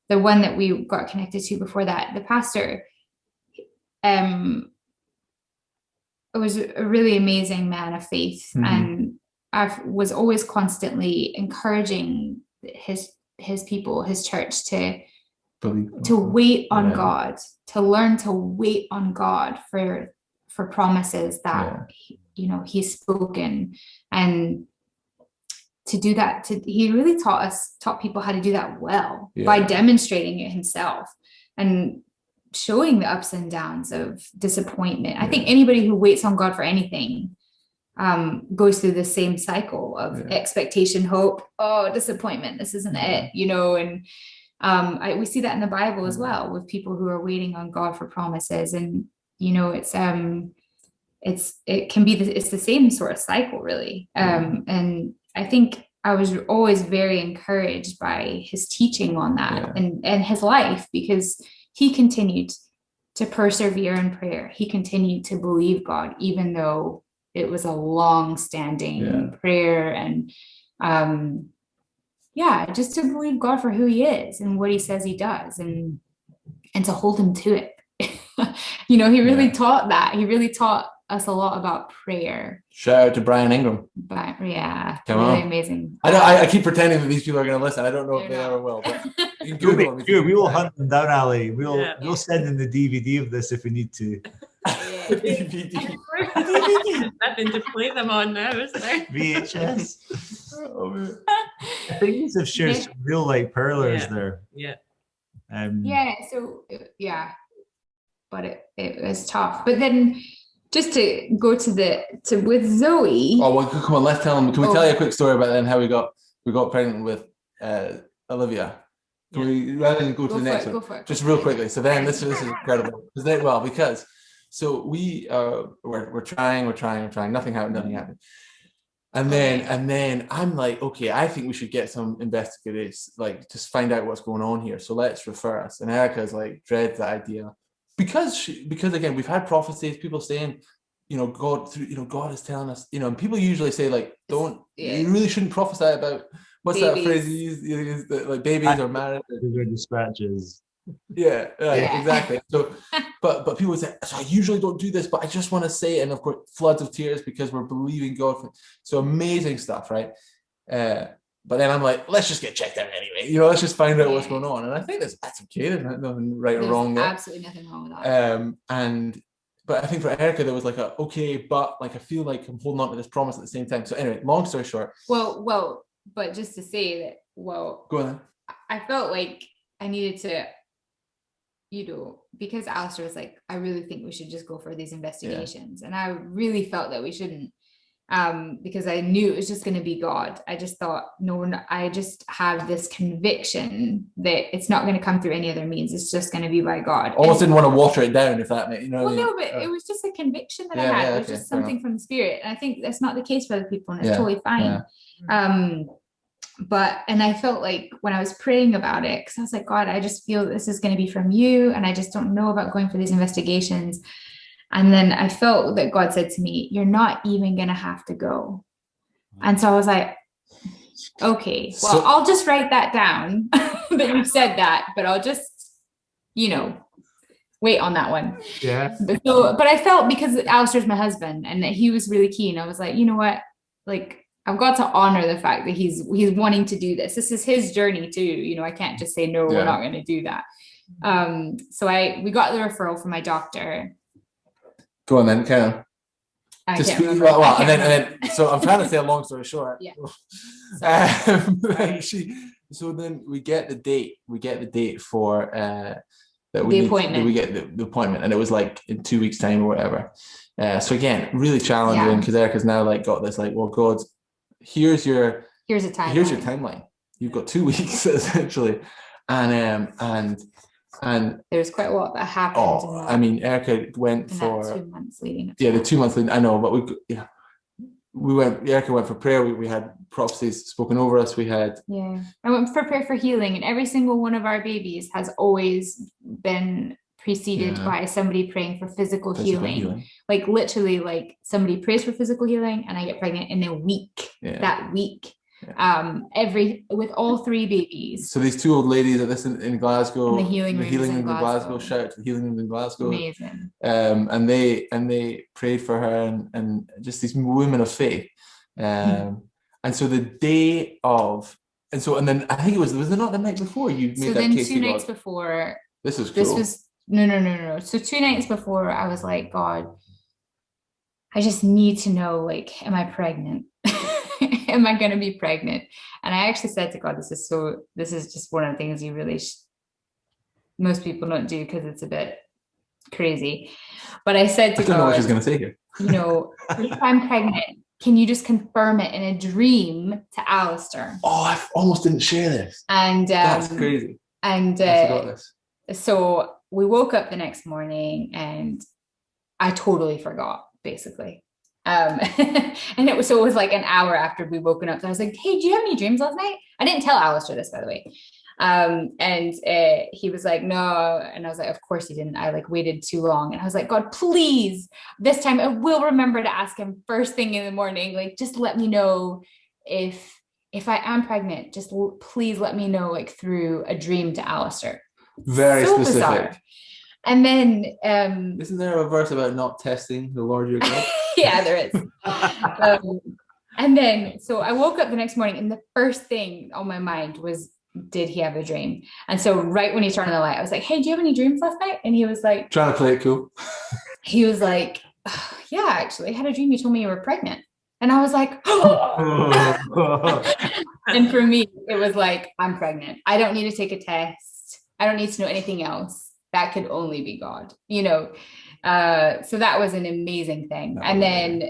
the one that we got connected to before that, the pastor was a really amazing man of faith, and I was always constantly encouraging his people, his church, to wait on God, to learn to wait on God for promises that he's spoken, and to do that. He really taught people how to do that well by demonstrating it himself and showing the ups and downs of disappointment. I think anybody who waits on God for anything goes through the same cycle of expectation, hope, disappointment, this isn't it, and we see that in the Bible as well, with people who are waiting on God for promises. And it's the same sort of cycle, really. And I think I was always very encouraged by his teaching on that and his life, because he continued to persevere in prayer. He continued to believe God, even though it was a long-standing prayer, and just to believe God for who he is and what he says he does, and to hold him to it. He really taught that. He really taught us a lot about prayer. Shout out to Brian Ingram. But amazing. I keep pretending that these people are going to listen. I don't know if they ever will, but you can Google them. We will hunt them down, Ali. We'll send in the DVD of this if we need to. DVD. Nothing to play them on now, is there? VHS. I think these have shared some real pearlers there. But it was tough. But then, just to go with Zoe. Oh well, come on, let's tell them. Can we tell you a quick story about then how we got pregnant with Olivia? Can we, rather than go to the next one, just real quickly. So then this is incredible. Because so we're trying, nothing happened. And then I'm like, okay, I think we should get some investigators, just find out what's going on here. So let's refer us. And Erica's dreads the idea. Because again, we've had prophecies, people saying, God God is telling us, and people usually say you really shouldn't prophesy about, what's babies. That phrase you use, babies or marriage. Dispatches. Exactly. So, but people say, so I usually don't do this, but I just want to say it. And of course, floods of tears because we're believing God. So amazing stuff, right? But then I'm like, let's just get checked out anyway. Let's just find out what's going on. And I think that's okay. There's nothing or wrong there. Absolutely nothing wrong with that. But I think for Erica, there was okay, but I feel like I'm holding on to this promise at the same time. So anyway, long story short. Well, but just to say that, go on. I felt like I needed to, because Alisdair was like, I really think we should just go for these investigations. And I really felt that we shouldn't. Because I knew it was just going to be God. I just thought, I just have this conviction that it's not going to come through any other means. It's just going to be by God. Almost didn't want to water it down, if that makes, No, but it was just a conviction that I had. It was just something from the Spirit. And I think that's not the case for other people, and it's totally fine. And I felt like when I was praying about it, because I was like, God, I just feel this is going to be from you, and I just don't know about going for these investigations. And then I felt that God said to me, you're not even going to have to go. And so I was like, okay, well, I'll just write that down that you said that, but I'll just, wait on that one. Yeah. But I felt, because Alisdair's my husband and that he was really keen, I was like, you know what? I've got to honor the fact that he's wanting to do this. This is his journey too. You know, I can't just say, no, we're not going to do that. So we got the referral from my doctor. Go on then, kind of. I can't remember. Well, and then, so I'm trying to say a long story short. Yeah. So then we get the date. We get the date for appointment. We get the appointment, and it was like in 2 weeks' time or whatever. So again, really challenging because Erica's now like got this like, well, God, here's a timeline. Here's your timeline. You've got 2 weeks essentially, and there's quite a lot that happened. Oh, I mean, Erica went for 2 months leading. Yeah, the 2 months leading. I know, but Erica went for prayer. We had prophecies spoken over us. We had I went for prayer for healing, and every single one of our babies has always been preceded by somebody praying for physical healing. Like literally, like somebody prays for physical healing, and I get pregnant in a week. That week. With all 3 babies. So these 2 old ladies at this in Glasgow, the healing room in Glasgow. Shout out to the healing room in Glasgow. Amazing. And they prayed for her and just these women of faith. And so the day of, and then I think was it not the night before you made that case? 2 nights before. This was cool. This was no. So 2 nights before, I was like, God, I just need to know, like, am I pregnant? Am I going to be pregnant? And I actually said to God, this is just one of the things you really most people don't do because it's a bit crazy. But I said to God, I don't know what she's going to say here. You know, if I'm pregnant, can you just confirm it in a dream to Alisdair? Oh, I almost didn't share this. And that's crazy. And I forgot this. So we woke up the next morning and I totally forgot, basically. And it was like an hour after we woken up. So I was like, hey, do you have any dreams last night? I didn't tell Alisdair this, by the way. And he was like, no. And I was like, of course he didn't. I like waited too long. And I was like, God, please, this time I will remember to ask him first thing in the morning. Like, just let me know if I am pregnant, just please let me know, like through a dream to Alisdair. Very so specific. Bizarre. And then isn't there a verse about not testing the Lord your God? Yeah, there is. And then so I woke up the next morning and the first thing on my mind was, did he have a dream? And so right when he turned on the light, I was like, hey, do you have any dreams last night? And he was like, trying to play it cool. He was like, oh, yeah, actually I had a dream. You told me you were pregnant. And I was like, oh. And for me, it was like, I'm pregnant. I don't need to take a test. I don't need to know anything else. That could only be God, you know? So that was an amazing thing. And then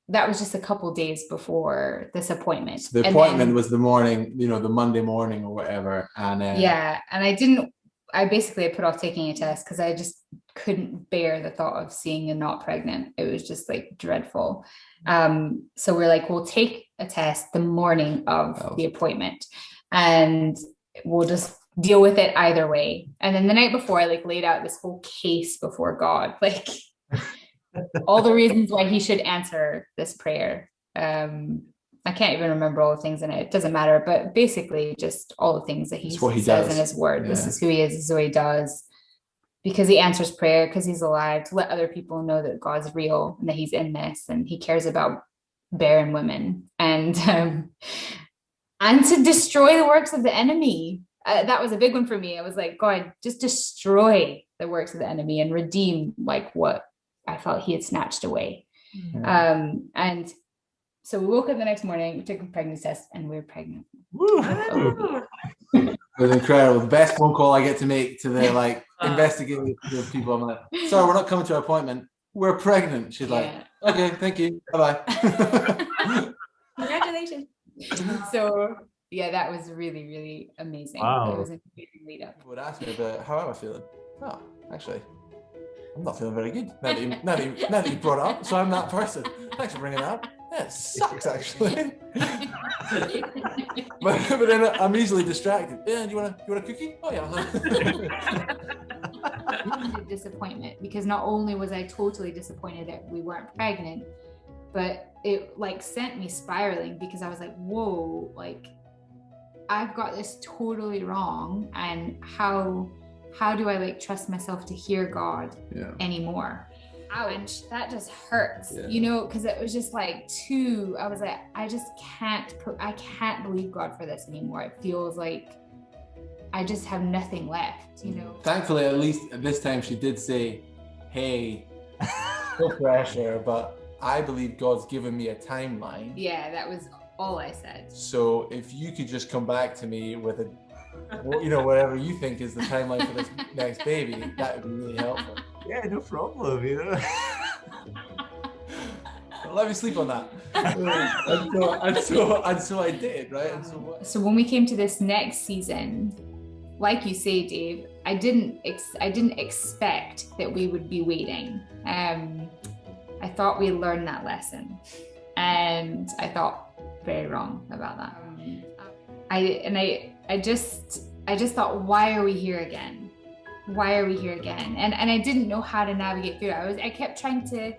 that was just a couple days before this appointment. So the appointment was the morning, you know, the Monday morning or whatever. And and I basically put off taking a test because I just couldn't bear the thought of seeing and not pregnant. It was just like dreadful. So we're like, we'll take a test the morning of the appointment and we'll just deal with it either way. And then the night before, I like laid out this whole case before God, like all the reasons why he should answer this prayer. I can't even remember all the things in it. It doesn't matter, but basically just all the things that he says in his word. Yeah. This is who he is. This is what he does. Because he answers prayer, because he's alive, to let other people know that God's real and that he's in this and he cares about barren women and to destroy the works of the enemy. That was a big one for me. I was like, God, just destroy the works of the enemy and redeem like what I felt he had snatched away. Mm-hmm. And so we woke up the next morning, we took a pregnancy test, and we were pregnant. It was incredible. The best phone call I get to make to the like investigative people. I'm like, sorry, we're not coming to our appointment. We're pregnant. She's like, okay, thank you. Bye-bye. Congratulations. So yeah, that was really, really amazing. Wow. It was an amazing lead up. People would ask me about how am I feeling? Oh, actually, I'm not feeling very good. Now that you brought it up, so I'm that person. Thanks for bringing it up. Yeah, it sucks actually. but then I'm easily distracted. Yeah, do you want a cookie? Oh yeah. Disappointment, because not only was I totally disappointed that we weren't pregnant, but it like sent me spiraling because I was like, whoa, like I've got this totally wrong, and how do I like trust myself to hear God anymore? ouch, that just hurts, Yeah. you know, because it was just like I was like, I can't believe God for this anymore. It feels like I just have nothing left, you know. Thankfully, at least at this time, she did say, hey, no pressure, but I believe God's given me a timeline. Yeah, that was all I said. So if you could just come back to me with a, you know, whatever you think is the timeline for this next baby, that would be really helpful. Yeah, no problem, you know. Let me sleep on that. and so I did, right? And so what? So when we came to this next season, like you say, Dave, I didn't expect that we would be waiting. I thought we learned that lesson, and I thought very wrong about that. I just thought, why are we here again? Why are we here again? And I didn't know how to navigate through it. I kept trying to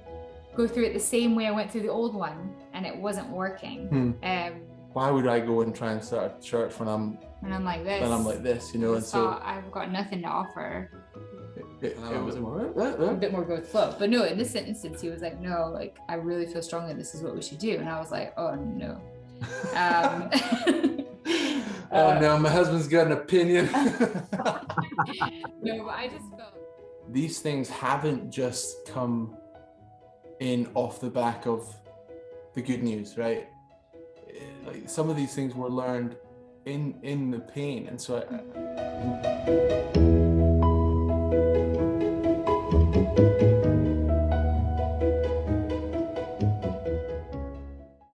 go through it the same way I went through the old one, and it wasn't working. Why would I go and try and start a church when I'm like this? When I'm like this, you know, and so I've got nothing to offer. it was A bit more growth flow. But no, in this instance, he was like, no, like, I really feel strongly this is what we should do. And I was like, oh no. Oh no, my husband's got an opinion. No, but I just felt These things haven't just come in off the back of the good news, right? Like some of these things were learned in the pain, and so